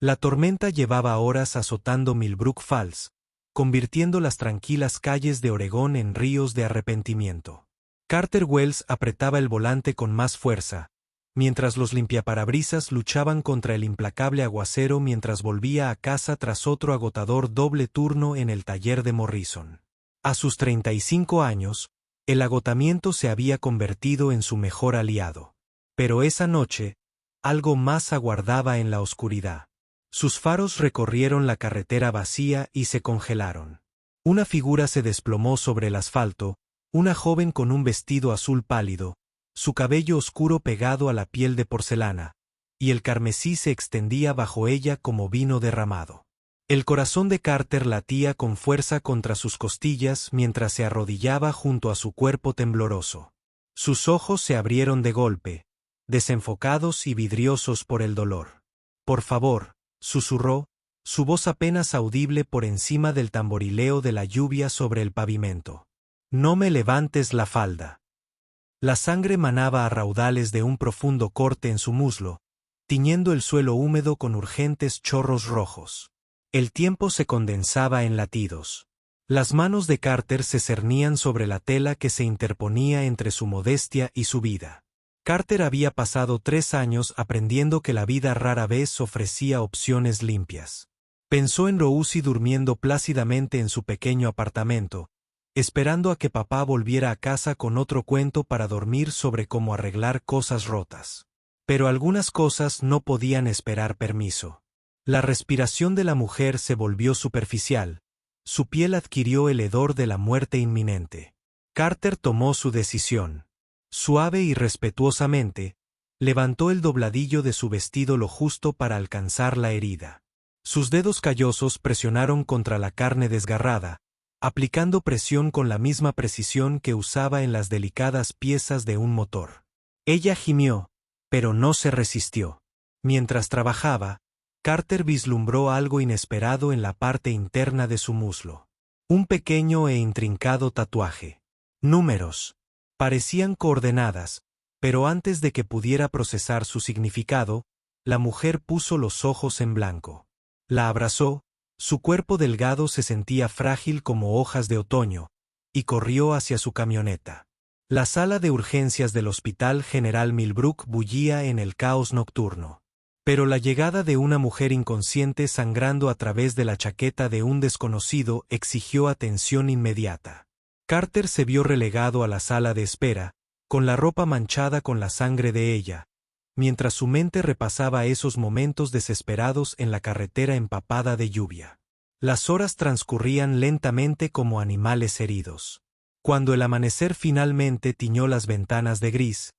La tormenta llevaba horas azotando Millbrook Falls, convirtiendo las tranquilas calles de Oregón en ríos de arrepentimiento. Carter Wells apretaba el volante con más fuerza, mientras los limpiaparabrisas luchaban contra el implacable aguacero mientras volvía a casa tras otro agotador doble turno en el taller de Morrison. A sus 35 años, el agotamiento se había convertido en su mejor aliado. Pero esa noche, algo más aguardaba en la oscuridad. Sus faros recorrieron la carretera vacía y se congelaron. Una figura se desplomó sobre el asfalto, una joven con un vestido azul pálido, su cabello oscuro pegado a la piel de porcelana, y el carmesí se extendía bajo ella como vino derramado. El corazón de Carter latía con fuerza contra sus costillas mientras se arrodillaba junto a su cuerpo tembloroso. Sus ojos se abrieron de golpe, desenfocados y vidriosos por el dolor. «Por favor», susurró, su voz apenas audible por encima del tamborileo de la lluvia sobre el pavimento. «No me levantes la falda». La sangre manaba a raudales de un profundo corte en su muslo, tiñendo el suelo húmedo con urgentes chorros rojos. El tiempo se condensaba en latidos. Las manos de Carter se cernían sobre la tela que se interponía entre su modestia y su vida. Carter había pasado 3 años aprendiendo que la vida rara vez ofrecía opciones limpias. Pensó en Rosie durmiendo plácidamente en su pequeño apartamento, esperando a que papá volviera a casa con otro cuento para dormir sobre cómo arreglar cosas rotas. Pero algunas cosas no podían esperar permiso. La respiración de la mujer se volvió superficial, su piel adquirió el hedor de la muerte inminente. Carter tomó su decisión. Suave y respetuosamente, levantó el dobladillo de su vestido lo justo para alcanzar la herida. Sus dedos callosos presionaron contra la carne desgarrada, aplicando presión con la misma precisión que usaba en las delicadas piezas de un motor. Ella gimió, pero no se resistió. Mientras trabajaba, Carter vislumbró algo inesperado en la parte interna de su muslo. Un pequeño e intrincado tatuaje. Números. Parecían coordenadas, pero antes de que pudiera procesar su significado, la mujer puso los ojos en blanco. La abrazó, su cuerpo delgado se sentía frágil como hojas de otoño, y corrió hacia su camioneta. La sala de urgencias del Hospital General Millbrook bullía en el caos nocturno. Pero la llegada de una mujer inconsciente sangrando a través de la chaqueta de un desconocido exigió atención inmediata. Carter se vio relegado a la sala de espera, con la ropa manchada con la sangre de ella, mientras su mente repasaba esos momentos desesperados en la carretera empapada de lluvia. Las horas transcurrían lentamente como animales heridos. Cuando el amanecer finalmente tiñó las ventanas de gris,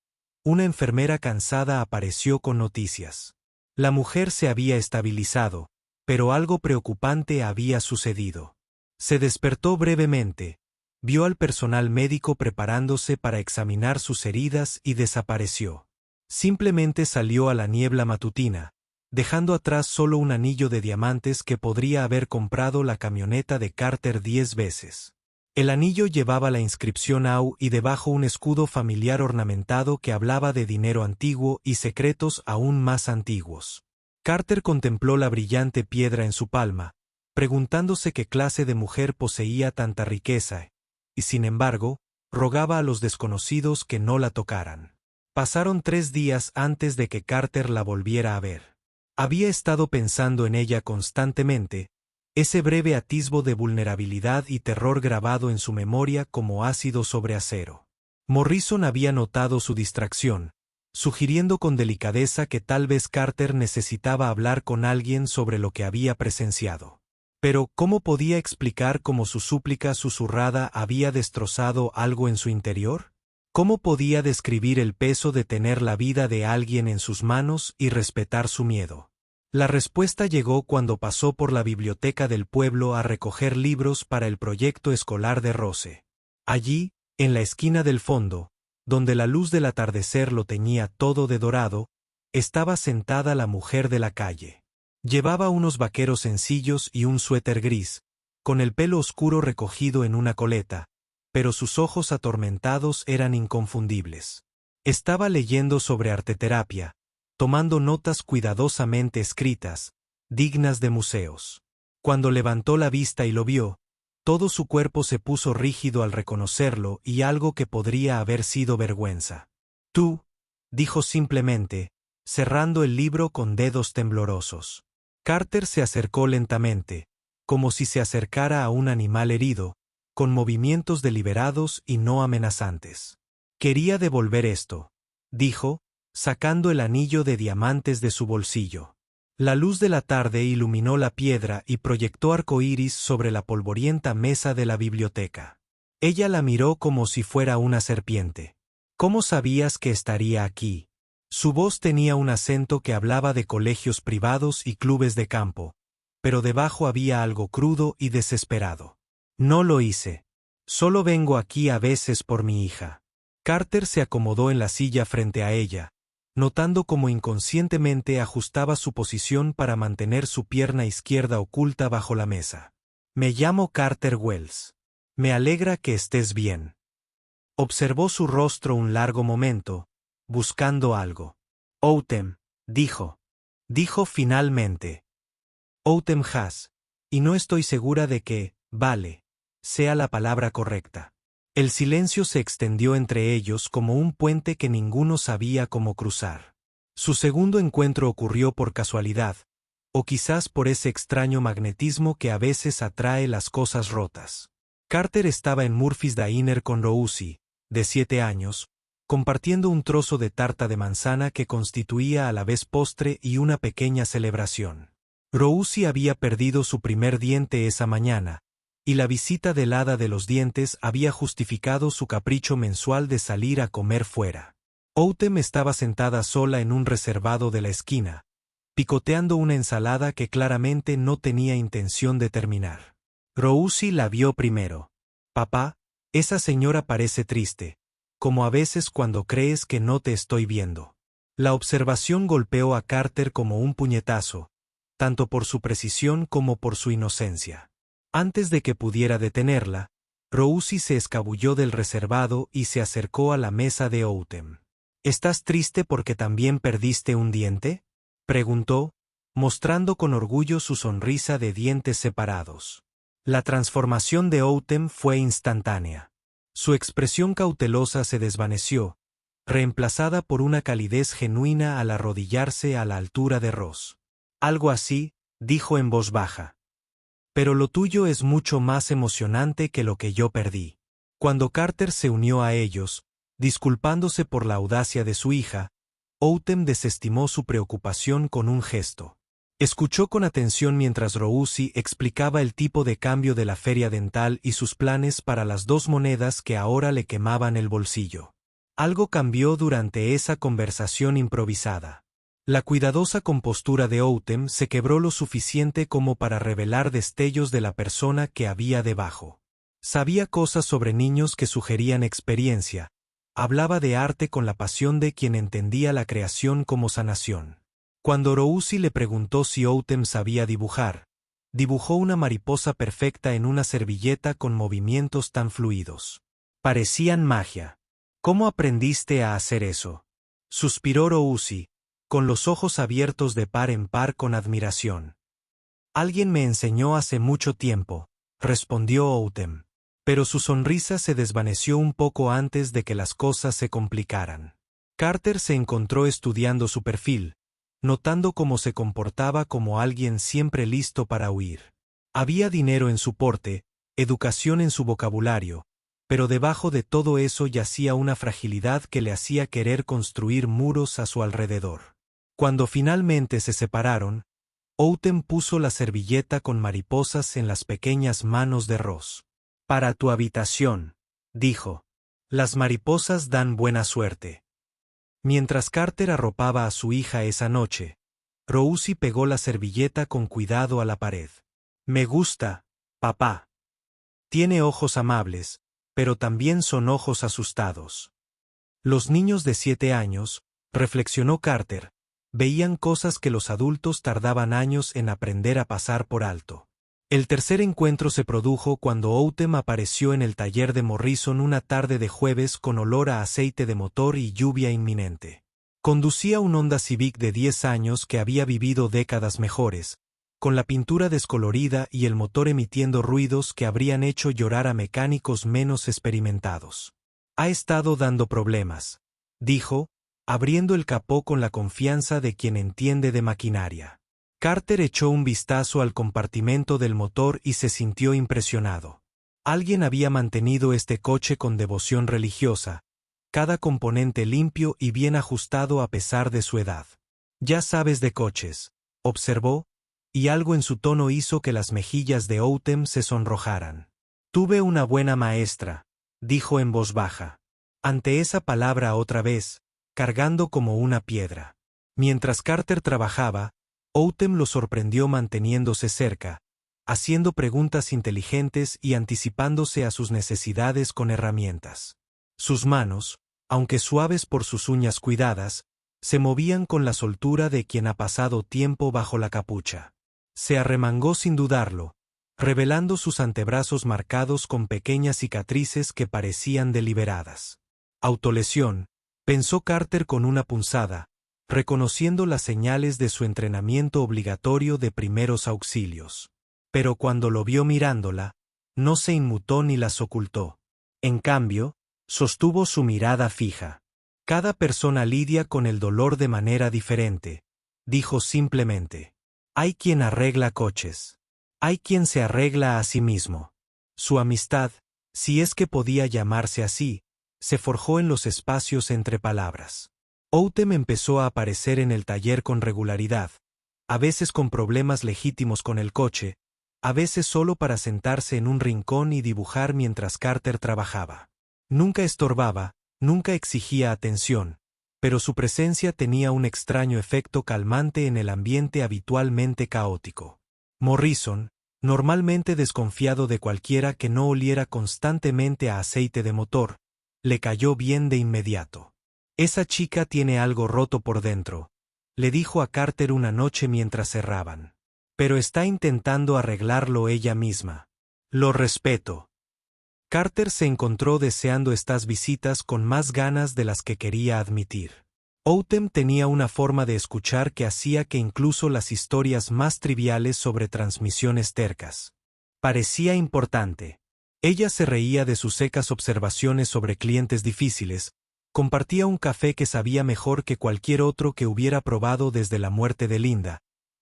una enfermera cansada apareció con noticias. La mujer se había estabilizado, pero algo preocupante había sucedido. Se despertó brevemente, vio al personal médico preparándose para examinar sus heridas y desapareció. Simplemente salió a la niebla matutina, dejando atrás solo un anillo de diamantes que podría haber comprado la camioneta de Carter 10 veces. El anillo llevaba la inscripción AU y debajo un escudo familiar ornamentado que hablaba de dinero antiguo y secretos aún más antiguos. Carter contempló la brillante piedra en su palma, preguntándose qué clase de mujer poseía tanta riqueza, y sin embargo, rogaba a los desconocidos que no la tocaran. Pasaron 3 días antes de que Carter la volviera a ver. Había estado pensando en ella constantemente, ese breve atisbo de vulnerabilidad y terror grabado en su memoria como ácido sobre acero. Morrison había notado su distracción, sugiriendo con delicadeza que tal vez Carter necesitaba hablar con alguien sobre lo que había presenciado. Pero, ¿cómo podía explicar cómo su súplica susurrada había destrozado algo en su interior? ¿Cómo podía describir el peso de tener la vida de alguien en sus manos y respetar su miedo? La respuesta llegó cuando pasó por la biblioteca del pueblo a recoger libros para el proyecto escolar de Rose. Allí, en la esquina del fondo, donde la luz del atardecer lo teñía todo de dorado, estaba sentada la mujer de la calle. Llevaba unos vaqueros sencillos y un suéter gris, con el pelo oscuro recogido en una coleta, pero sus ojos atormentados eran inconfundibles. Estaba leyendo sobre arteterapia, tomando notas cuidadosamente escritas, dignas de museos. Cuando levantó la vista y lo vio, todo su cuerpo se puso rígido al reconocerlo y algo que podría haber sido vergüenza. Tú, dijo simplemente, cerrando el libro con dedos temblorosos. Carter se acercó lentamente, como si se acercara a un animal herido, con movimientos deliberados y no amenazantes. Quería devolver esto, dijo, sacando el anillo de diamantes de su bolsillo. La luz de la tarde iluminó la piedra y proyectó arcoíris sobre la polvorienta mesa de la biblioteca. Ella la miró como si fuera una serpiente. ¿Cómo sabías que estaría aquí? Su voz tenía un acento que hablaba de colegios privados y clubes de campo, pero debajo había algo crudo y desesperado. No lo hice. Solo vengo aquí a veces por mi hija. Carter se acomodó en la silla frente a ella, notando cómo inconscientemente ajustaba su posición para mantener su pierna izquierda oculta bajo la mesa. Me llamo Carter Wells. Me alegra que estés bien. Observó su rostro un largo momento, buscando algo. Outem, dijo. Dijo finalmente. Outem Has. Y no estoy segura de que, vale, sea la palabra correcta. El silencio se extendió entre ellos como un puente que ninguno sabía cómo cruzar. Su segundo encuentro ocurrió por casualidad, o quizás por ese extraño magnetismo que a veces atrae las cosas rotas. Carter estaba en Murphy's Diner con Rosie, de 7 años, compartiendo un trozo de tarta de manzana que constituía a la vez postre y una pequeña celebración. Rosie había perdido su primer diente esa mañana, y la visita del hada de los dientes había justificado su capricho mensual de salir a comer fuera. Outem estaba sentada sola en un reservado de la esquina, picoteando una ensalada que claramente no tenía intención de terminar. Rosie la vio primero. Papá, esa señora parece triste, como a veces cuando crees que no te estoy viendo. La observación golpeó a Carter como un puñetazo, tanto por su precisión como por su inocencia. Antes de que pudiera detenerla, Rosie se escabulló del reservado y se acercó a la mesa de Outem. ¿Estás triste porque también perdiste un diente?, preguntó, mostrando con orgullo su sonrisa de dientes separados. La transformación de Outem fue instantánea. Su expresión cautelosa se desvaneció, reemplazada por una calidez genuina al arrodillarse a la altura de Ross. Algo así, dijo en voz baja. Pero lo tuyo es mucho más emocionante que lo que yo perdí. Cuando Carter se unió a ellos, disculpándose por la audacia de su hija, Outem desestimó su preocupación con un gesto. Escuchó con atención mientras Rosie explicaba el tipo de cambio de la feria dental y sus planes para las 2 monedas que ahora le quemaban el bolsillo. Algo cambió durante esa conversación improvisada. La cuidadosa compostura de Outem se quebró lo suficiente como para revelar destellos de la persona que había debajo. Sabía cosas sobre niños que sugerían experiencia. Hablaba de arte con la pasión de quien entendía la creación como sanación. Cuando Rosie le preguntó si Outem sabía dibujar, dibujó una mariposa perfecta en una servilleta con movimientos tan fluidos. Parecían magia. ¿Cómo aprendiste a hacer eso?, suspiró Rosie, con los ojos abiertos de par en par con admiración. Alguien me enseñó hace mucho tiempo, respondió Outem. Pero su sonrisa se desvaneció un poco antes de que las cosas se complicaran. Carter se encontró estudiando su perfil, notando cómo se comportaba como alguien siempre listo para huir. Había dinero en su porte, educación en su vocabulario, pero debajo de todo eso yacía una fragilidad que le hacía querer construir muros a su alrededor. Cuando finalmente se separaron, Outem puso la servilleta con mariposas en las pequeñas manos de Ross. Para tu habitación, dijo. Las mariposas dan buena suerte. Mientras Carter arropaba a su hija esa noche, Rosie pegó la servilleta con cuidado a la pared. Me gusta, papá. Tiene ojos amables, pero también son ojos asustados. Los niños de 7 años, reflexionó Carter, veían cosas que los adultos tardaban años en aprender a pasar por alto. El tercer encuentro se produjo cuando Outem apareció en el taller de Morrison una tarde de jueves con olor a aceite de motor y lluvia inminente. Conducía un Honda Civic de 10 años que había vivido décadas mejores, con la pintura descolorida y el motor emitiendo ruidos que habrían hecho llorar a mecánicos menos experimentados. Ha estado dando problemas, dijo, abriendo el capó con la confianza de quien entiende de maquinaria. Carter echó un vistazo al compartimento del motor y se sintió impresionado. Alguien había mantenido este coche con devoción religiosa, cada componente limpio y bien ajustado a pesar de su edad. Ya sabes de coches, observó, y algo en su tono hizo que las mejillas de Outem se sonrojaran. Tuve una buena maestra, dijo en voz baja. Ante esa palabra otra vez, cargando como una piedra. Mientras Carter trabajaba, Outem lo sorprendió manteniéndose cerca, haciendo preguntas inteligentes y anticipándose a sus necesidades con herramientas. Sus manos, aunque suaves por sus uñas cuidadas, se movían con la soltura de quien ha pasado tiempo bajo la capucha. Se arremangó sin dudarlo, revelando sus antebrazos marcados con pequeñas cicatrices que parecían deliberadas. Autolesión, pensó Carter con una punzada, reconociendo las señales de su entrenamiento obligatorio de primeros auxilios. Pero cuando lo vio mirándola, no se inmutó ni las ocultó. En cambio, sostuvo su mirada fija. Cada persona lidia con el dolor de manera diferente, dijo simplemente. Hay quien arregla coches. Hay quien se arregla a sí mismo. Su amistad, si es que podía llamarse así, se forjó en los espacios entre palabras. Outem empezó a aparecer en el taller con regularidad, a veces con problemas legítimos con el coche, a veces solo para sentarse en un rincón y dibujar mientras Carter trabajaba. Nunca estorbaba, nunca exigía atención, pero su presencia tenía un extraño efecto calmante en el ambiente habitualmente caótico. Morrison, normalmente desconfiado de cualquiera que no oliera constantemente a aceite de motor, le cayó bien de inmediato. Esa chica tiene algo roto por dentro, le dijo a Carter una noche mientras cerraban. Pero está intentando arreglarlo ella misma. Lo respeto. Carter se encontró deseando estas visitas con más ganas de las que quería admitir. Outem tenía una forma de escuchar que hacía que incluso las historias más triviales sobre transmisiones tercas parecía importante. Ella se reía de sus secas observaciones sobre clientes difíciles, compartía un café que sabía mejor que cualquier otro que hubiera probado desde la muerte de Linda,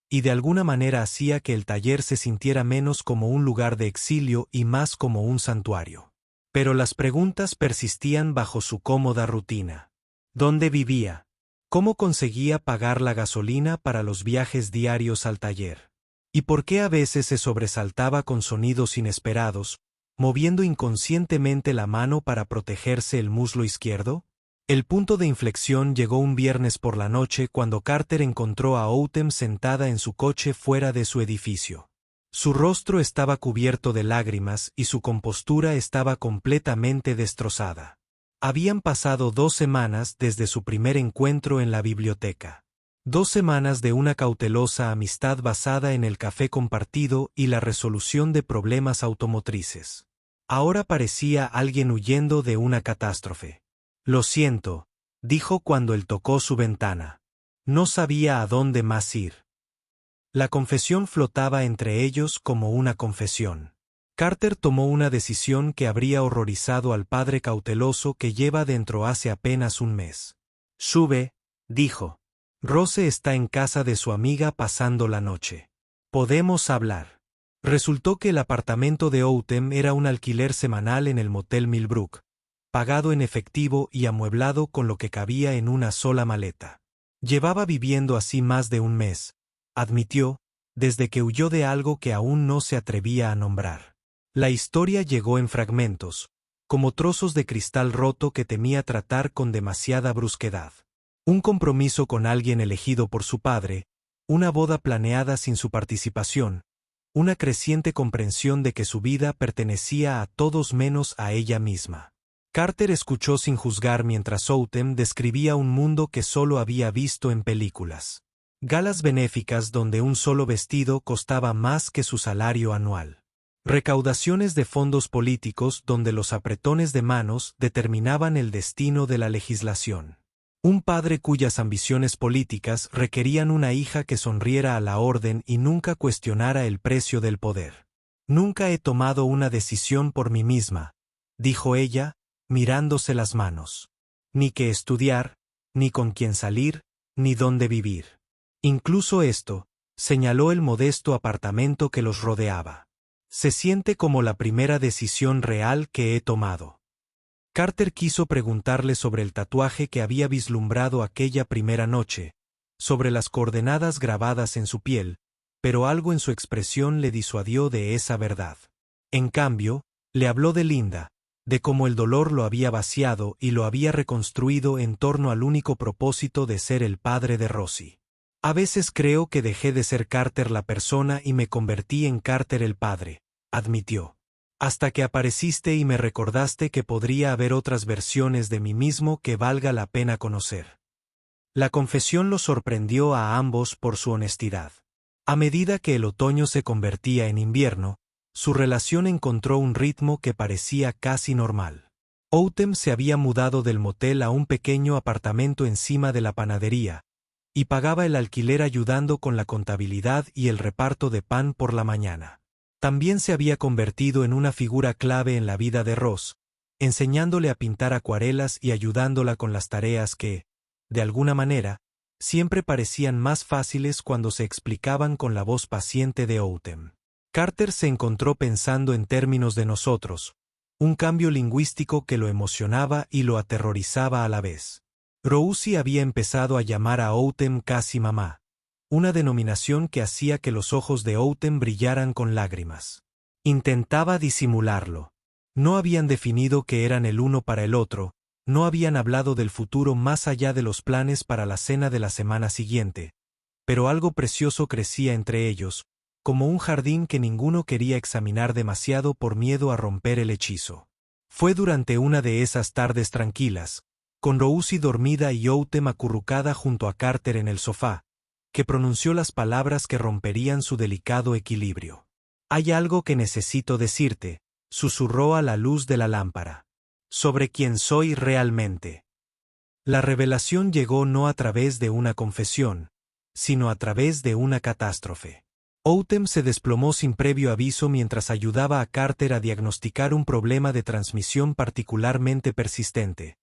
y de alguna manera hacía que el taller se sintiera menos como un lugar de exilio y más como un santuario. Pero las preguntas persistían bajo su cómoda rutina. ¿Dónde vivía? ¿Cómo conseguía pagar la gasolina para los viajes diarios al taller? ¿Y por qué a veces se sobresaltaba con sonidos inesperados, moviendo inconscientemente la mano para protegerse el muslo izquierdo? El punto de inflexión llegó un viernes por la noche cuando Carter encontró a Outem sentada en su coche fuera de su edificio. Su rostro estaba cubierto de lágrimas y su compostura estaba completamente destrozada. Habían pasado 2 semanas desde su primer encuentro en la biblioteca. 2 semanas de una cautelosa amistad basada en el café compartido y la resolución de problemas automotrices. Ahora parecía alguien huyendo de una catástrofe. Lo siento, dijo cuando él tocó su ventana. No sabía a dónde más ir. La confesión flotaba entre ellos como una confesión. Carter tomó una decisión que habría horrorizado al padre cauteloso que lleva dentro hace apenas un mes. Sube, dijo. Rose está en casa de su amiga pasando la noche. Podemos hablar. Resultó que el apartamento de Outem era un alquiler semanal en el Motel Millbrook, pagado en efectivo y amueblado con lo que cabía en una sola maleta. Llevaba viviendo así más de un mes, admitió, desde que huyó de algo que aún no se atrevía a nombrar. La historia llegó en fragmentos, como trozos de cristal roto que temía tratar con demasiada brusquedad. Un compromiso con alguien elegido por su padre, una boda planeada sin su participación, una creciente comprensión de que su vida pertenecía a todos menos a ella misma. Carter escuchó sin juzgar mientras Outem describía un mundo que solo había visto en películas. Galas benéficas donde un solo vestido costaba más que su salario anual. Recaudaciones de fondos políticos donde los apretones de manos determinaban el destino de la legislación. Un padre cuyas ambiciones políticas requerían una hija que sonriera a la orden y nunca cuestionara el precio del poder. Nunca he tomado una decisión por mí misma, dijo ella, mirándose las manos. Ni qué estudiar, ni con quién salir, ni dónde vivir. Incluso esto, señaló el modesto apartamento que los rodeaba. Se siente como la primera decisión real que he tomado. Carter quiso preguntarle sobre el tatuaje que había vislumbrado aquella primera noche, sobre las coordenadas grabadas en su piel, pero algo en su expresión le disuadió de esa verdad. En cambio, le habló de Linda, de cómo el dolor lo había vaciado y lo había reconstruido en torno al único propósito de ser el padre de Rosie. A veces creo que dejé de ser Carter la persona y me convertí en Carter el padre, admitió. Hasta que apareciste y me recordaste que podría haber otras versiones de mí mismo que valga la pena conocer. La confesión los sorprendió a ambos por su honestidad. A medida que el otoño se convertía en invierno, su relación encontró un ritmo que parecía casi normal. Autumn se había mudado del motel a un pequeño apartamento encima de la panadería, y pagaba el alquiler ayudando con la contabilidad y el reparto de pan por la mañana. También se había convertido en una figura clave en la vida de Ross, enseñándole a pintar acuarelas y ayudándola con las tareas que, de alguna manera, siempre parecían más fáciles cuando se explicaban con la voz paciente de Autumn. Carter se encontró pensando en términos de nosotros, un cambio lingüístico que lo emocionaba y lo aterrorizaba a la vez. Rosie había empezado a llamar a Autumn casi mamá, una denominación que hacía que los ojos de Autumn brillaran con lágrimas. Intentaba disimularlo. No habían definido que eran el uno para el otro, no habían hablado del futuro más allá de los planes para la cena de la semana siguiente, pero algo precioso crecía entre ellos, como un jardín que ninguno quería examinar demasiado por miedo a romper el hechizo. Fue durante una de esas tardes tranquilas, con Rosie dormida y Autumn acurrucada junto a Carter en el sofá, que pronunció las palabras que romperían su delicado equilibrio. «Hay algo que necesito decirte», susurró a la luz de la lámpara. «Sobre quién soy realmente». La revelación llegó no a través de una confesión, sino a través de una catástrofe. Autumn se desplomó sin previo aviso mientras ayudaba a Carter a diagnosticar un problema de transmisión particularmente persistente.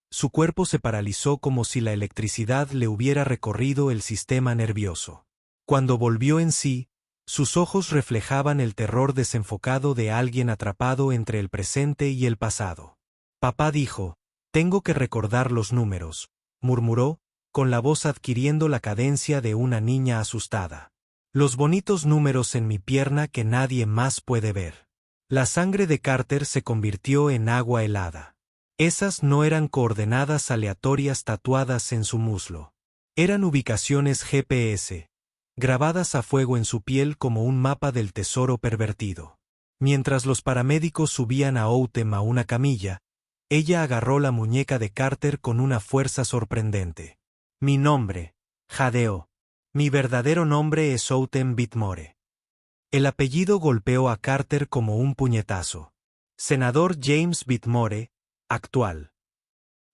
Su cuerpo se paralizó como si la electricidad le hubiera recorrido el sistema nervioso. Cuando volvió en sí, sus ojos reflejaban el terror desenfocado de alguien atrapado entre el presente y el pasado. Papá dijo, «Tengo que recordar los números», murmuró, con la voz adquiriendo la cadencia de una niña asustada. «Los bonitos números en mi pierna que nadie más puede ver». La sangre de Carter se convirtió en agua helada. Esas no eran coordenadas aleatorias tatuadas en su muslo. Eran ubicaciones GPS, grabadas a fuego en su piel como un mapa del tesoro pervertido. Mientras los paramédicos subían a Autumn a una camilla, ella agarró la muñeca de Carter con una fuerza sorprendente. «Mi nombre», jadeó. «Mi verdadero nombre es Autumn Whitmore». El apellido golpeó a Carter como un puñetazo. Senador James Whitmore, actual.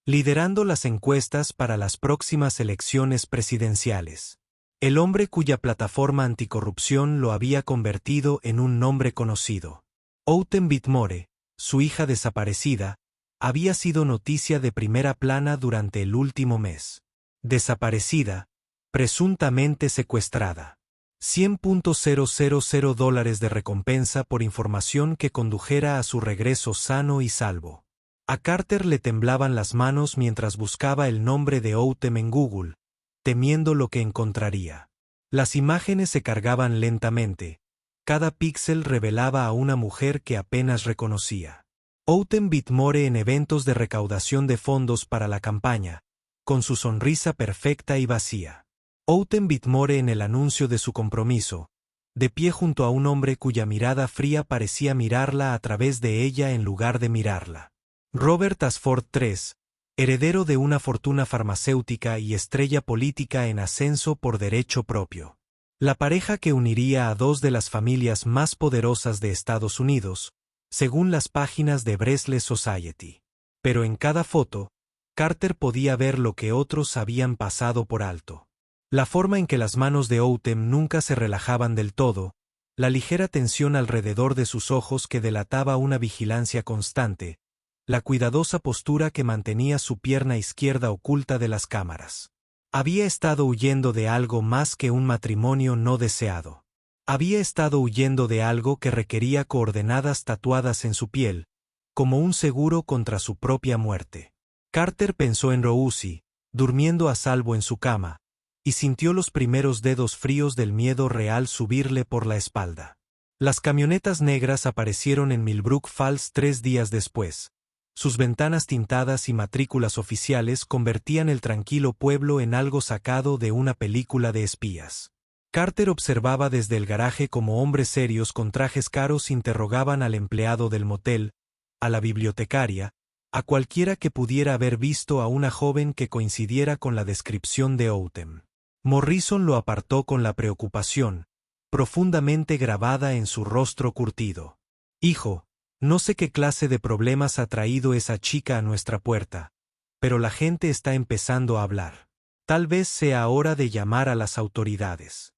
Liderando las encuestas para las próximas elecciones presidenciales. El hombre cuya plataforma anticorrupción lo había convertido en un nombre conocido. Autumn Whitmore, su hija desaparecida, había sido noticia de primera plana durante el último mes. Desaparecida, presuntamente secuestrada. $100,000 de recompensa por información que condujera a su regreso sano y salvo. A Carter le temblaban las manos mientras buscaba el nombre de Autumn en Google, temiendo lo que encontraría. Las imágenes se cargaban lentamente. Cada píxel revelaba a una mujer que apenas reconocía. Autumn Whitmore en eventos de recaudación de fondos para la campaña, con su sonrisa perfecta y vacía. Autumn Whitmore en el anuncio de su compromiso, de pie junto a un hombre cuya mirada fría parecía mirarla a través de ella en lugar de mirarla. Robert Ashford III, heredero de una fortuna farmacéutica y estrella política en ascenso por derecho propio. La pareja que uniría a dos de las familias más poderosas de Estados Unidos, según las páginas de Breslin Society. Pero en cada foto, Carter podía ver lo que otros habían pasado por alto. La forma en que las manos de Outem nunca se relajaban del todo, la ligera tensión alrededor de sus ojos que delataba una vigilancia constante, la cuidadosa postura que mantenía su pierna izquierda oculta de las cámaras. Había estado huyendo de algo más que un matrimonio no deseado. Había estado huyendo de algo que requería coordenadas tatuadas en su piel, como un seguro contra su propia muerte. Carter pensó en Rousi, durmiendo a salvo en su cama, y sintió los primeros dedos fríos del miedo real subirle por la espalda. Las camionetas negras aparecieron en Millbrook Falls 3 días después. Sus ventanas tintadas y matrículas oficiales convertían el tranquilo pueblo en algo sacado de una película de espías. Carter observaba desde el garaje cómo hombres serios con trajes caros interrogaban al empleado del motel, a la bibliotecaria, a cualquiera que pudiera haber visto a una joven que coincidiera con la descripción de Outem. Morrison lo apartó con la preocupación, profundamente grabada en su rostro curtido. «Hijo, no sé qué clase de problemas ha traído esa chica a nuestra puerta, pero la gente está empezando a hablar. Tal vez sea hora de llamar a las autoridades».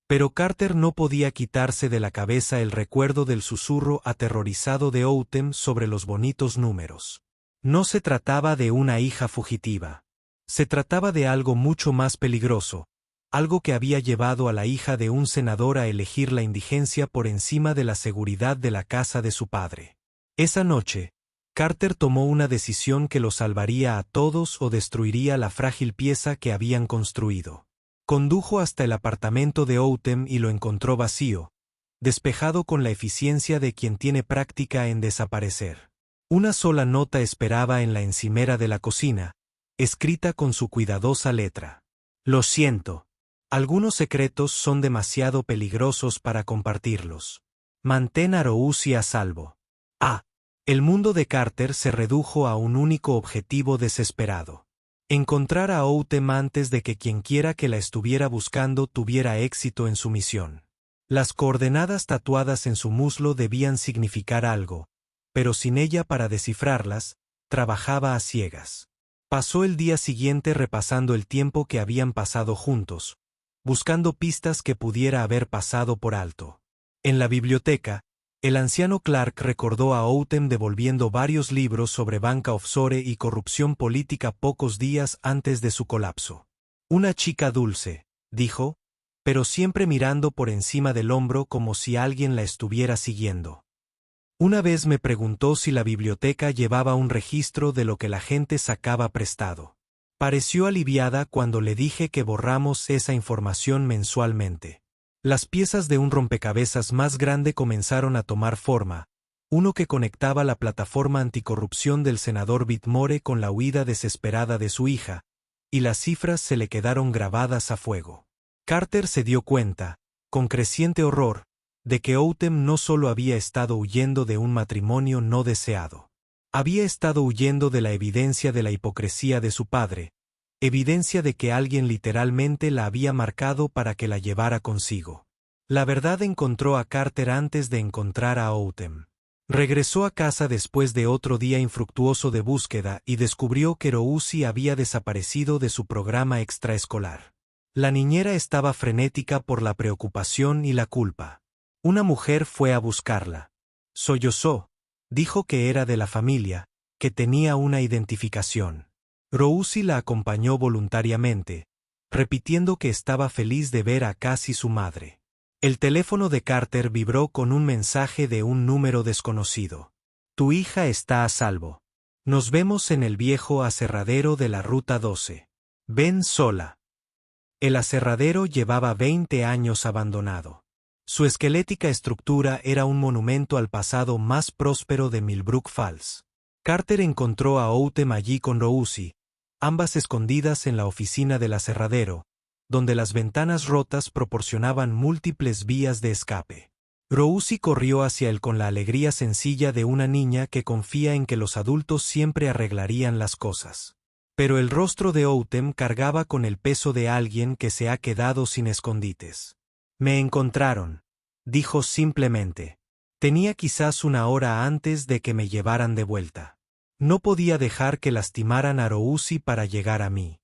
Pero Carter no podía quitarse de la cabeza el recuerdo del susurro aterrorizado de Outem sobre los bonitos números. No se trataba de una hija fugitiva. Se trataba de algo mucho más peligroso, algo que había llevado a la hija de un senador a elegir la indigencia por encima de la seguridad de la casa de su padre. Esa noche, Carter tomó una decisión que los salvaría a todos o destruiría la frágil pieza que habían construido. Condujo hasta el apartamento de Outem y lo encontró vacío, despejado con la eficiencia de quien tiene práctica en desaparecer. Una sola nota esperaba en la encimera de la cocina, escrita con su cuidadosa letra. «Lo siento. Algunos secretos son demasiado peligrosos para compartirlos. Mantén a Rousi a salvo». El mundo de Carter se redujo a un único objetivo desesperado: encontrar a Outem antes de que quienquiera que la estuviera buscando tuviera éxito en su misión. Las coordenadas tatuadas en su muslo debían significar algo, pero sin ella para descifrarlas, trabajaba a ciegas. Pasó el día siguiente repasando el tiempo que habían pasado juntos, buscando pistas que pudiera haber pasado por alto. En la biblioteca, el anciano Clark recordó a Outem devolviendo varios libros sobre banca offshore y corrupción política pocos días antes de su colapso. «Una chica dulce», dijo, pero siempre mirando por encima del hombro como si alguien la estuviera siguiendo. Una vez me preguntó si la biblioteca llevaba un registro de lo que la gente sacaba prestado. Pareció aliviada cuando le dije que borramos esa información mensualmente. Las piezas de un rompecabezas más grande comenzaron a tomar forma, uno que conectaba la plataforma anticorrupción del senador Whitmore con la huida desesperada de su hija, y las cifras se le quedaron grabadas a fuego. Carter se dio cuenta, con creciente horror, de que Outem no solo había estado huyendo de un matrimonio no deseado. Había estado huyendo de la evidencia de la hipocresía de su padre, evidencia de que alguien literalmente la había marcado para que la llevara consigo. La verdad encontró a Carter antes de encontrar a Outem. Regresó a casa después de otro día infructuoso de búsqueda y descubrió que Rousi había desaparecido de su programa extraescolar. La niñera estaba frenética por la preocupación y la culpa. Una mujer fue a buscarla. Sollozó, dijo que era de la familia, que tenía una identificación. Rousi la acompañó voluntariamente, repitiendo que estaba feliz de ver a casi su madre. El teléfono de Carter vibró con un mensaje de un número desconocido. «Tu hija está a salvo. Nos vemos en el viejo aserradero de la Ruta 12. Ven sola». El aserradero llevaba 20 años abandonado. Su esquelética estructura era un monumento al pasado más próspero de Millbrook Falls. Carter encontró a Outem allí con Rousi, ambas escondidas en la oficina del aserradero, donde las ventanas rotas proporcionaban múltiples vías de escape. Rousi corrió hacia él con la alegría sencilla de una niña que confía en que los adultos siempre arreglarían las cosas. Pero el rostro de Outem cargaba con el peso de alguien que se ha quedado sin escondites. «Me encontraron», dijo simplemente. «Tenía quizás una hora antes de que me llevaran de vuelta». No podía dejar que lastimaran a Rousi para llegar a mí.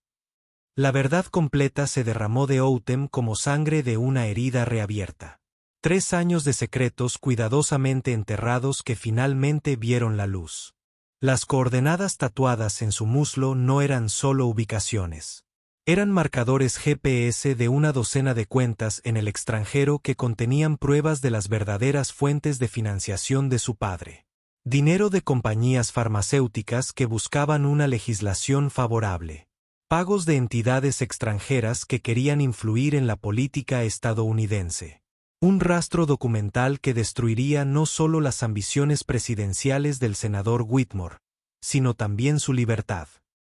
La verdad completa se derramó de Outem como sangre de una herida reabierta. 3 años de secretos cuidadosamente enterrados que finalmente vieron la luz. Las coordenadas tatuadas en su muslo no eran solo ubicaciones. Eran marcadores GPS de una docena de cuentas en el extranjero que contenían pruebas de las verdaderas fuentes de financiación de su padre. Dinero de compañías farmacéuticas que buscaban una legislación favorable. Pagos de entidades extranjeras que querían influir en la política estadounidense. Un rastro documental que destruiría no solo las ambiciones presidenciales del senador Whitmore, sino también su libertad.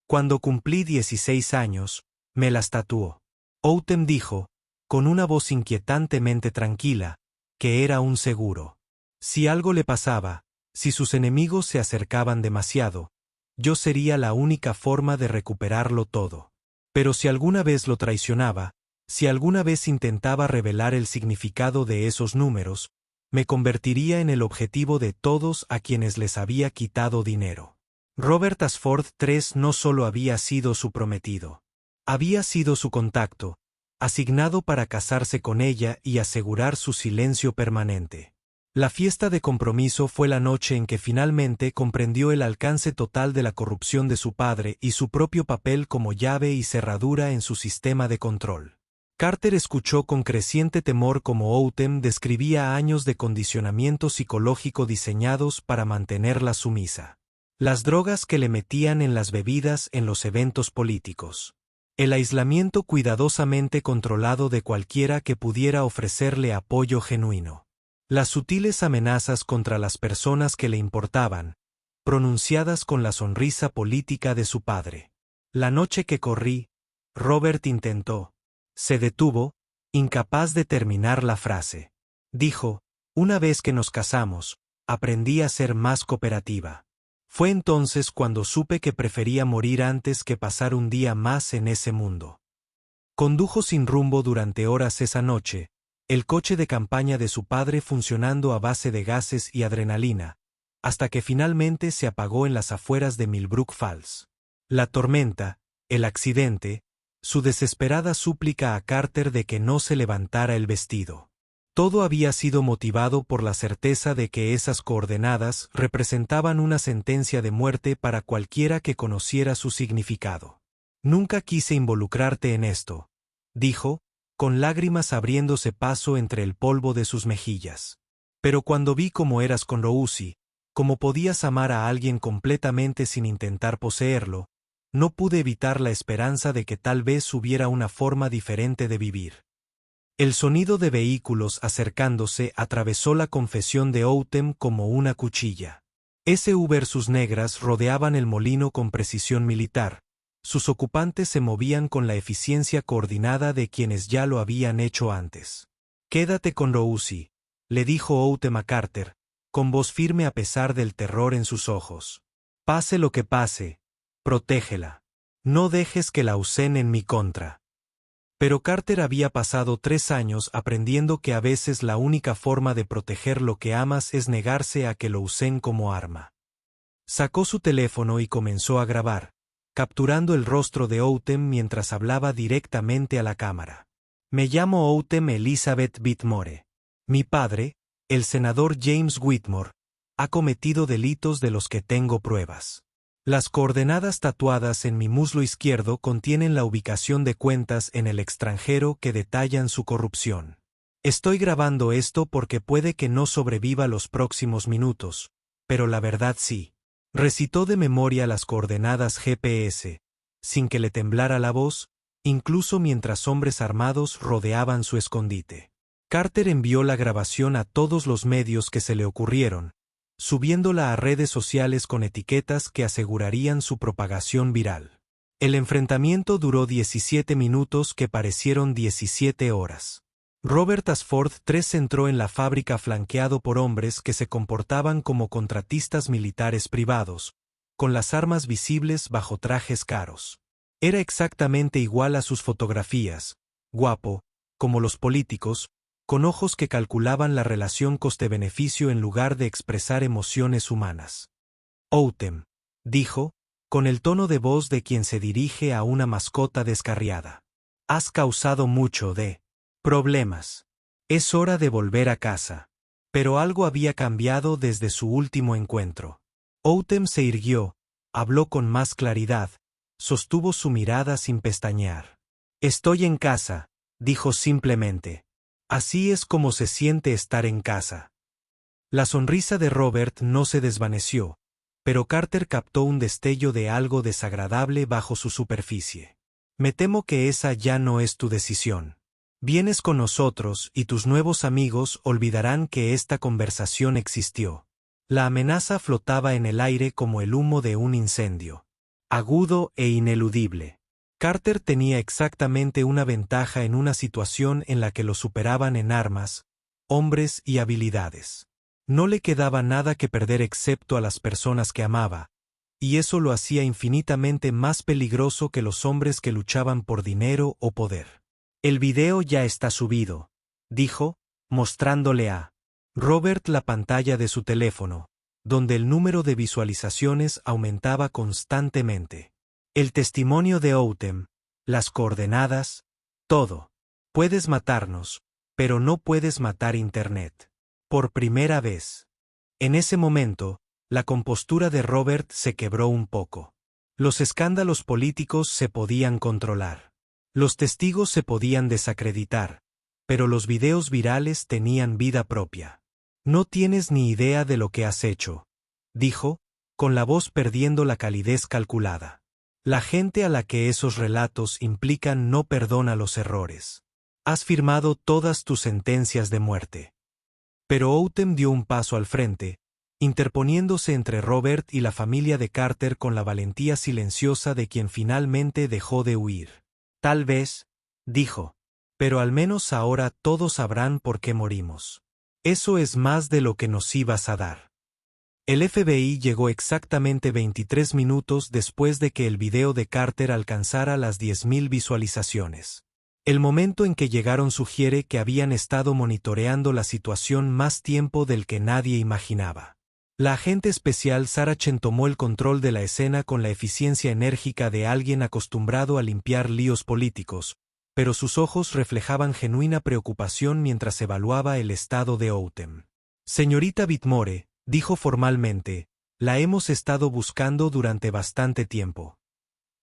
Cuando cumplí 16 años, me las tatuó. Outem dijo, con una voz inquietantemente tranquila, que era un seguro. Si algo le pasaba, si sus enemigos se acercaban demasiado, yo sería la única forma de recuperarlo todo. Pero si alguna vez lo traicionaba, si alguna vez intentaba revelar el significado de esos números, me convertiría en el objetivo de todos a quienes les había quitado dinero. Robert Ashford III no solo había sido su prometido. Había sido su contacto, asignado para casarse con ella y asegurar su silencio permanente. La fiesta de compromiso fue la noche en que finalmente comprendió el alcance total de la corrupción de su padre y su propio papel como llave y cerradura en su sistema de control. Carter escuchó con creciente temor cómo Outem describía años de condicionamiento psicológico diseñados para mantenerla sumisa. Las drogas que le metían en las bebidas en los eventos políticos. El aislamiento cuidadosamente controlado de cualquiera que pudiera ofrecerle apoyo genuino. Las sutiles amenazas contra las personas que le importaban, pronunciadas con la sonrisa política de su padre. La noche que corrí, Robert intentó. Se detuvo, incapaz de terminar la frase. Dijo, una vez que nos casamos, aprendí a ser más cooperativa. Fue entonces cuando supe que prefería morir antes que pasar un día más en ese mundo. Condujo sin rumbo durante horas esa noche, el coche de campaña de su padre funcionando a base de gases y adrenalina, hasta que finalmente se apagó en las afueras de Millbrook Falls. La tormenta, el accidente, su desesperada súplica a Carter de que no se levantara el vestido. Todo había sido motivado por la certeza de que esas coordenadas representaban una sentencia de muerte para cualquiera que conociera su significado. Nunca quise involucrarte en esto, dijo, con lágrimas abriéndose paso entre el polvo de sus mejillas. Pero cuando vi cómo eras con Rousi, cómo podías amar a alguien completamente sin intentar poseerlo, no pude evitar la esperanza de que tal vez hubiera una forma diferente de vivir. El sonido de vehículos acercándose atravesó la confesión de Outem como una cuchilla. SUVs negras rodeaban el molino con precisión militar. Sus ocupantes se movían con la eficiencia coordinada de quienes ya lo habían hecho antes. Quédate con Rousi, le dijo Outem a Carter, con voz firme a pesar del terror en sus ojos. Pase lo que pase, protégela. No dejes que la usen en mi contra. Pero Carter había pasado 3 años aprendiendo que a veces la única forma de proteger lo que amas es negarse a que lo usen como arma. Sacó su teléfono y comenzó a grabar, capturando el rostro de Outem mientras hablaba directamente a la cámara. Me llamo Outem Elizabeth Whitmore. Mi padre, el senador James Whitmore, ha cometido delitos de los que tengo pruebas. Las coordenadas tatuadas en mi muslo izquierdo contienen la ubicación de cuentas en el extranjero que detallan su corrupción. Estoy grabando esto porque puede que no sobreviva los próximos minutos, pero la verdad sí. Recitó de memoria las coordenadas GPS, sin que le temblara la voz, incluso mientras hombres armados rodeaban su escondite. Carter envió la grabación a todos los medios que se le ocurrieron, subiéndola a redes sociales con etiquetas que asegurarían su propagación viral. El enfrentamiento duró 17 minutos que parecieron 17 horas. Robert Ashford III entró en la fábrica flanqueado por hombres que se comportaban como contratistas militares privados, con las armas visibles bajo trajes caros. Era exactamente igual a sus fotografías, guapo, como los políticos, con ojos que calculaban la relación coste-beneficio en lugar de expresar emociones humanas. Outem, dijo, con el tono de voz de quien se dirige a una mascota descarriada. Has causado mucho de problemas. Es hora de volver a casa. Pero algo había cambiado desde su último encuentro. Outem se irguió, habló con más claridad, sostuvo su mirada sin pestañear. Estoy en casa, dijo simplemente. Así es como se siente estar en casa. La sonrisa de Robert no se desvaneció, pero Carter captó un destello de algo desagradable bajo su superficie. Me temo que esa ya no es tu decisión. Vienes con nosotros y tus nuevos amigos olvidarán que esta conversación existió. La amenaza flotaba en el aire como el humo de un incendio. Agudo e ineludible. Carter tenía exactamente una ventaja en una situación en la que lo superaban en armas, hombres y habilidades. No le quedaba nada que perder excepto a las personas que amaba, y eso lo hacía infinitamente más peligroso que los hombres que luchaban por dinero o poder. El video ya está subido, dijo, mostrándole a Robert la pantalla de su teléfono, donde el número de visualizaciones aumentaba constantemente. El testimonio de Outem, las coordenadas, todo. Puedes matarnos, pero no puedes matar Internet. Por primera vez. En ese momento, la compostura de Robert se quebró un poco. Los escándalos políticos se podían controlar. Los testigos se podían desacreditar, pero los videos virales tenían vida propia. No tienes ni idea de lo que has hecho, dijo, con la voz perdiendo la calidez calculada. La gente a la que esos relatos implican no perdona los errores. Has firmado todas tus sentencias de muerte. Pero Outem dio un paso al frente, interponiéndose entre Robert y la familia de Carter con la valentía silenciosa de quien finalmente dejó de huir. Tal vez, dijo, pero al menos ahora todos sabrán por qué morimos. Eso es más de lo que nos ibas a dar. El FBI llegó exactamente 23 minutos después de que el video de Carter alcanzara las 10.000 visualizaciones. El momento en que llegaron sugiere que habían estado monitoreando la situación más tiempo del que nadie imaginaba. La agente especial Sarah Chen tomó el control de la escena con la eficiencia enérgica de alguien acostumbrado a limpiar líos políticos, pero sus ojos reflejaban genuina preocupación mientras evaluaba el estado de Outem. Señorita Whitmore, dijo formalmente, la hemos estado buscando durante bastante tiempo.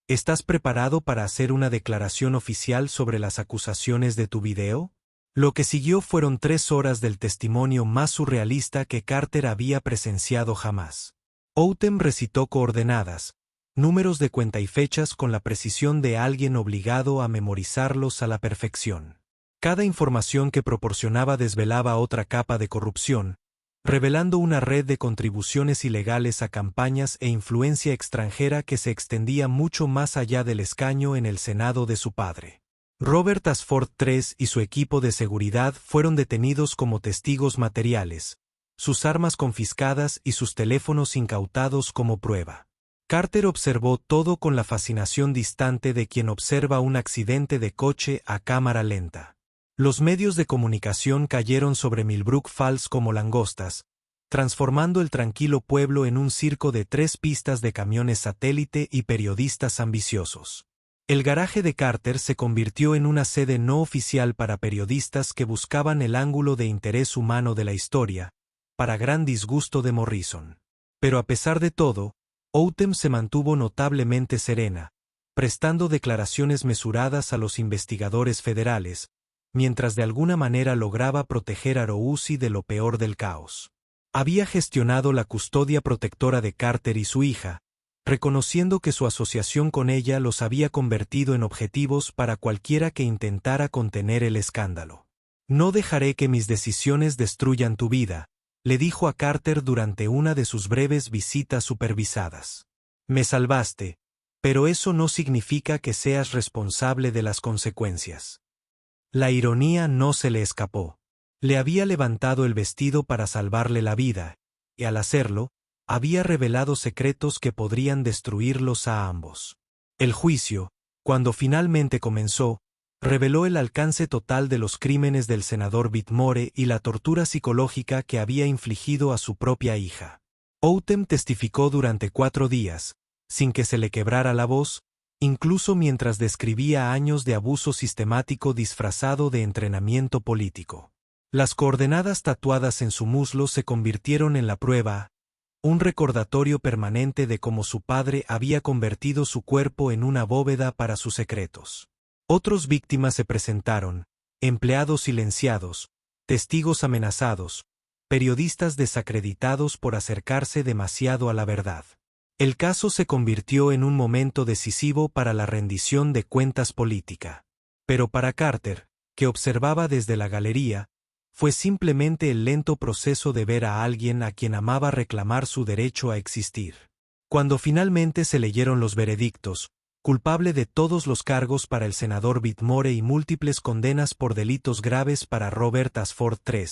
¿Estás preparado para hacer una declaración oficial sobre las acusaciones de tu video? Lo que siguió fueron 3 horas del testimonio más surrealista que Carter había presenciado jamás. Outem recitó coordenadas, números de cuenta y fechas con la precisión de alguien obligado a memorizarlos a la perfección. Cada información que proporcionaba desvelaba otra capa de corrupción, revelando una red de contribuciones ilegales a campañas e influencia extranjera que se extendía mucho más allá del escaño en el Senado de su padre. Robert Ashford III y su equipo de seguridad fueron detenidos como testigos materiales, sus armas confiscadas y sus teléfonos incautados como prueba. Carter observó todo con la fascinación distante de quien observa un accidente de coche a cámara lenta. Los medios de comunicación cayeron sobre Millbrook Falls como langostas, transformando el tranquilo pueblo en un circo de 3 pistas de camiones satélite y periodistas ambiciosos. El garaje de Carter se convirtió en una sede no oficial para periodistas que buscaban el ángulo de interés humano de la historia, para gran disgusto de Morrison. Pero a pesar de todo, Outem se mantuvo notablemente serena, prestando declaraciones mesuradas a los investigadores federales, mientras de alguna manera lograba proteger a Rousi de lo peor del caos. Había gestionado la custodia protectora de Carter y su hija, reconociendo que su asociación con ella los había convertido en objetivos para cualquiera que intentara contener el escándalo. No dejaré que mis decisiones destruyan tu vida, le dijo a Carter durante una de sus breves visitas supervisadas. Me salvaste, pero eso no significa que seas responsable de las consecuencias. La ironía no se le escapó. Le había levantado el vestido para salvarle la vida, y al hacerlo, había revelado secretos que podrían destruirlos a ambos. El juicio, cuando finalmente comenzó, reveló el alcance total de los crímenes del senador Whitmore y la tortura psicológica que había infligido a su propia hija. Outem testificó durante 4 días, sin que se le quebrara la voz, incluso mientras describía años de abuso sistemático disfrazado de entrenamiento político. Las coordenadas tatuadas en su muslo se convirtieron en la prueba, un recordatorio permanente de cómo su padre había convertido su cuerpo en una bóveda para sus secretos. Otros víctimas se presentaron, empleados silenciados, testigos amenazados, periodistas desacreditados por acercarse demasiado a la verdad. El caso se convirtió en un momento decisivo para la rendición de cuentas política. Pero para Carter, que observaba desde la galería, fue simplemente el lento proceso de ver a alguien a quien amaba reclamar su derecho a existir. Cuando finalmente se leyeron los veredictos, culpable de todos los cargos para el senador Whitmore y múltiples condenas por delitos graves para Robert Ashford III,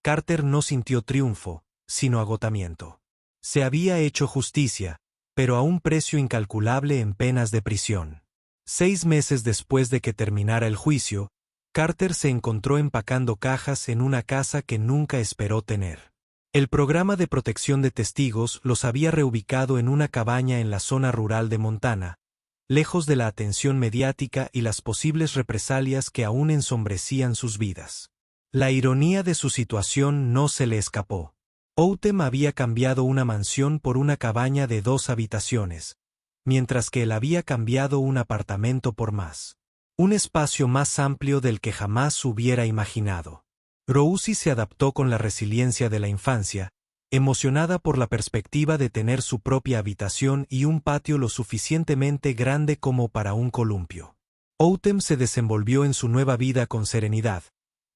Carter no sintió triunfo, sino agotamiento. Se había hecho justicia, pero a un precio incalculable en penas de prisión. 6 meses después de que terminara el juicio, Carter se encontró empacando cajas en una casa que nunca esperó tener. El programa de protección de testigos los había reubicado en una cabaña en la zona rural de Montana, lejos de la atención mediática y las posibles represalias que aún ensombrecían sus vidas. La ironía de su situación no se le escapó. Outem había cambiado una mansión por una cabaña de 2 habitaciones, mientras que él había cambiado un apartamento por más. Un espacio más amplio del que jamás hubiera imaginado. Rousey se adaptó con la resiliencia de la infancia, emocionada por la perspectiva de tener su propia habitación y un patio lo suficientemente grande como para un columpio. Outem se desenvolvió en su nueva vida con serenidad,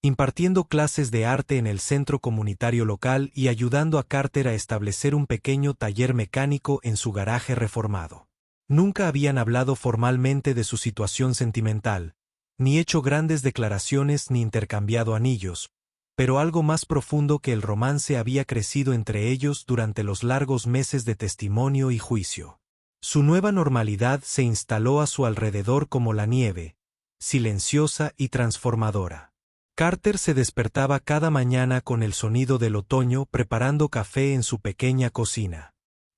impartiendo clases de arte en el centro comunitario local y ayudando a Carter a establecer un pequeño taller mecánico en su garaje reformado. Nunca habían hablado formalmente de su situación sentimental, ni hecho grandes declaraciones ni intercambiado anillos, pero algo más profundo que el romance había crecido entre ellos durante los largos meses de testimonio y juicio. Su nueva normalidad se instaló a su alrededor como la nieve, silenciosa y transformadora. Carter se despertaba cada mañana con el sonido del otoño preparando café en su pequeña cocina.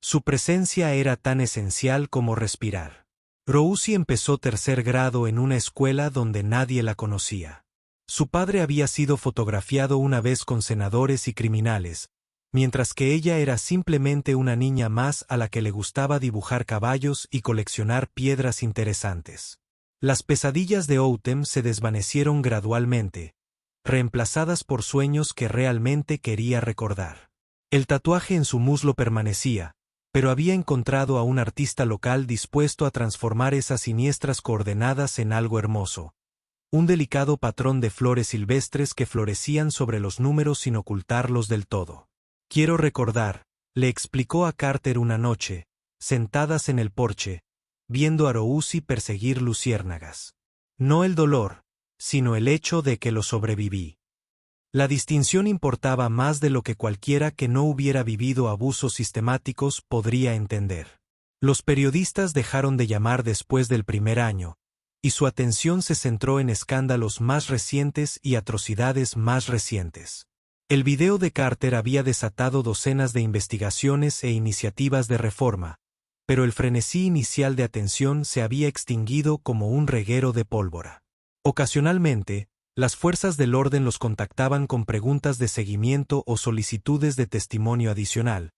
Su presencia era tan esencial como respirar. Rousey empezó 3er grado en una escuela donde nadie la conocía. Su padre había sido fotografiado una vez con senadores y criminales, mientras que ella era simplemente una niña más a la que le gustaba dibujar caballos y coleccionar piedras interesantes. Las pesadillas de Outem se desvanecieron gradualmente, reemplazadas por sueños que realmente quería recordar. El tatuaje en su muslo permanecía, pero había encontrado a un artista local dispuesto a transformar esas siniestras coordenadas en algo hermoso. Un delicado patrón de flores silvestres que florecían sobre los números sin ocultarlos del todo. Quiero recordar, le explicó a Carter una noche, sentadas en el porche, viendo a Rousey perseguir luciérnagas. No el dolor, sino el hecho de que lo sobreviví. La distinción importaba más de lo que cualquiera que no hubiera vivido abusos sistemáticos podría entender. Los periodistas dejaron de llamar después del primer año, y su atención se centró en escándalos más recientes y atrocidades más recientes. El video de Carter había desatado docenas de investigaciones e iniciativas de reforma, pero el frenesí inicial de atención se había extinguido como un reguero de pólvora. Ocasionalmente, las fuerzas del orden los contactaban con preguntas de seguimiento o solicitudes de testimonio adicional,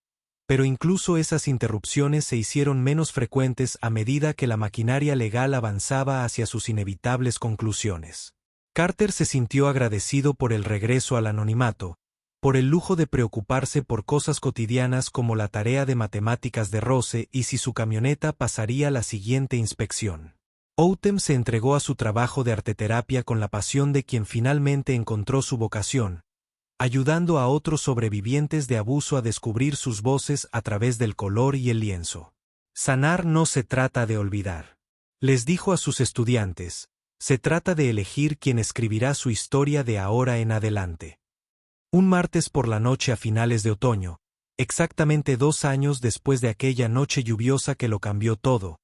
pero incluso esas interrupciones se hicieron menos frecuentes a medida que la maquinaria legal avanzaba hacia sus inevitables conclusiones. Carter se sintió agradecido por el regreso al anonimato, por el lujo de preocuparse por cosas cotidianas como la tarea de matemáticas de Rose y si su camioneta pasaría la siguiente inspección. Outem se entregó a su trabajo de arteterapia con la pasión de quien finalmente encontró su vocación, ayudando a otros sobrevivientes de abuso a descubrir sus voces a través del color y el lienzo. Sanar no se trata de olvidar. Les dijo a sus estudiantes, se trata de elegir quién escribirá su historia de ahora en adelante. Un martes por la noche a finales de otoño, exactamente 2 años después de aquella noche lluviosa que lo cambió todo,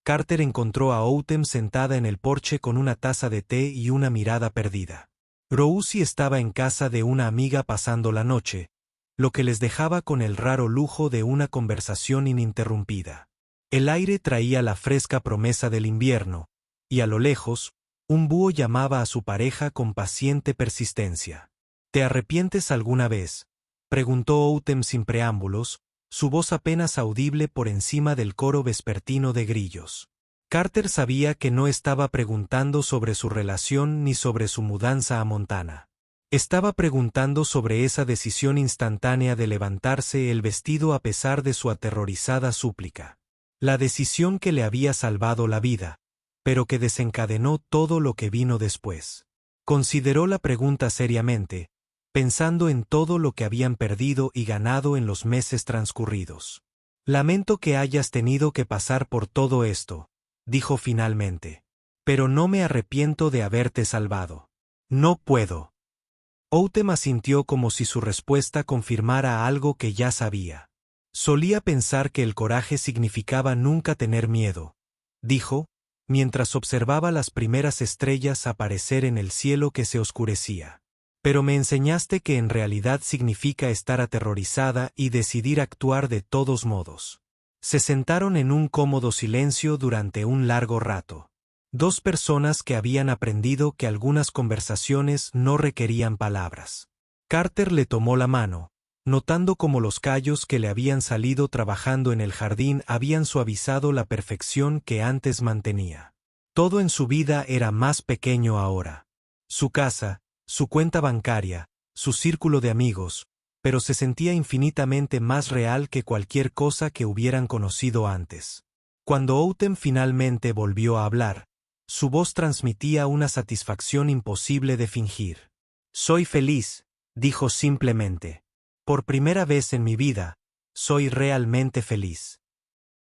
Carter encontró a Outem sentada en el porche con una taza de té y una mirada perdida. Rousey estaba en casa de una amiga pasando la noche, lo que les dejaba con el raro lujo de una conversación ininterrumpida. El aire traía la fresca promesa del invierno, y a lo lejos, un búho llamaba a su pareja con paciente persistencia. ¿Te arrepientes alguna vez?, preguntó Outem sin preámbulos, su voz apenas audible por encima del coro vespertino de grillos. Carter sabía que no estaba preguntando sobre su relación ni sobre su mudanza a Montana. Estaba preguntando sobre esa decisión instantánea de levantarse el vestido a pesar de su aterrorizada súplica. La decisión que le había salvado la vida, pero que desencadenó todo lo que vino después. Consideró la pregunta seriamente, pensando en todo lo que habían perdido y ganado en los meses transcurridos. Lamento que hayas tenido que pasar por todo esto, dijo finalmente. Pero no me arrepiento de haberte salvado. No puedo. Outem asintió como si su respuesta confirmara algo que ya sabía. Solía pensar que el coraje significaba nunca tener miedo, dijo, mientras observaba las primeras estrellas aparecer en el cielo que se oscurecía. Pero me enseñaste que en realidad significa estar aterrorizada y decidir actuar de todos modos. Se sentaron en un cómodo silencio durante un largo rato. Dos personas que habían aprendido que algunas conversaciones no requerían palabras. Carter le tomó la mano, notando cómo los callos que le habían salido trabajando en el jardín habían suavizado la perfección que antes mantenía. Todo en su vida era más pequeño ahora. Su casa, su cuenta bancaria, su círculo de amigos, pero se sentía infinitamente más real que cualquier cosa que hubieran conocido antes. Cuando Outem finalmente volvió a hablar, su voz transmitía una satisfacción imposible de fingir. Soy feliz, dijo simplemente. Por primera vez en mi vida, soy realmente feliz.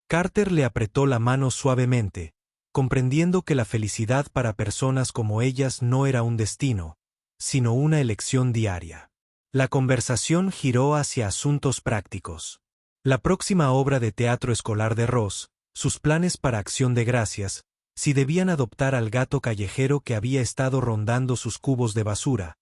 Carter le apretó la mano suavemente, comprendiendo que la felicidad para personas como ellas no era un destino, sino una elección diaria. La conversación giró hacia asuntos prácticos. La próxima obra de teatro escolar de Ross, sus planes para Acción de Gracias, si debían adoptar al gato callejero que había estado rondando sus cubos de basura,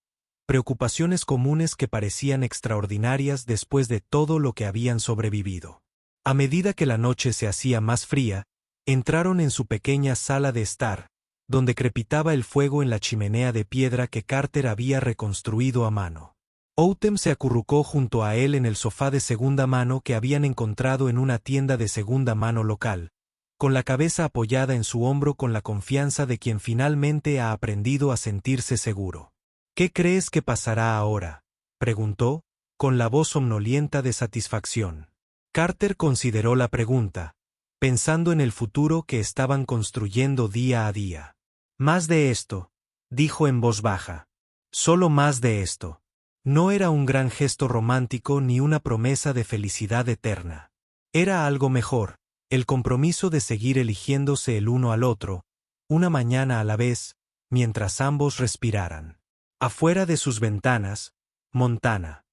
preocupaciones comunes que parecían extraordinarias después de todo lo que habían sobrevivido. A medida que la noche se hacía más fría, entraron en su pequeña sala de estar, donde crepitaba el fuego en la chimenea de piedra que Carter había reconstruido a mano. Outem se acurrucó junto a él en el sofá de segunda mano que habían encontrado en una tienda de segunda mano local, con la cabeza apoyada en su hombro con la confianza de quien finalmente ha aprendido a sentirse seguro. ¿Qué crees que pasará ahora?, preguntó, con la voz somnolienta de satisfacción. Carter consideró la pregunta, pensando en el futuro que estaban construyendo día a día. Más de esto, dijo en voz baja. Solo más de esto. No era un gran gesto romántico ni una promesa de felicidad eterna. Era algo mejor, el compromiso de seguir eligiéndose el uno al otro, una mañana a la vez, mientras ambos respiraran. Afuera de sus ventanas, Montana.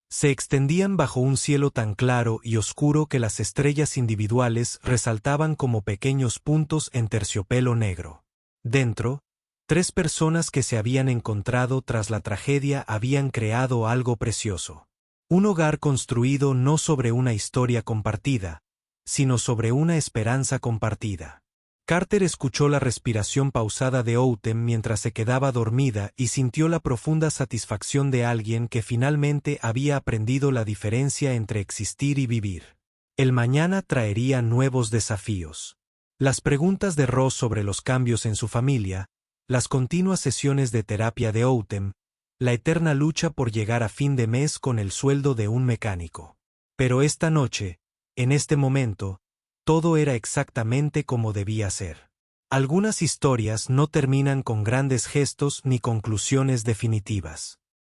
Se extendían bajo un cielo tan claro y oscuro que las estrellas individuales resaltaban como pequeños puntos en terciopelo negro. Dentro, 3 personas que se habían encontrado tras la tragedia habían creado algo precioso. Un hogar construido no sobre una historia compartida, sino sobre una esperanza compartida. Carter escuchó la respiración pausada de Outem mientras se quedaba dormida y sintió la profunda satisfacción de alguien que finalmente había aprendido la diferencia entre existir y vivir. El mañana traería nuevos desafíos. Las preguntas de Ross sobre los cambios en su familia, las continuas sesiones de terapia de Outem, la eterna lucha por llegar a fin de mes con el sueldo de un mecánico. Pero esta noche, en este momento, todo era exactamente como debía ser. Algunas historias no terminan con grandes gestos ni conclusiones definitivas.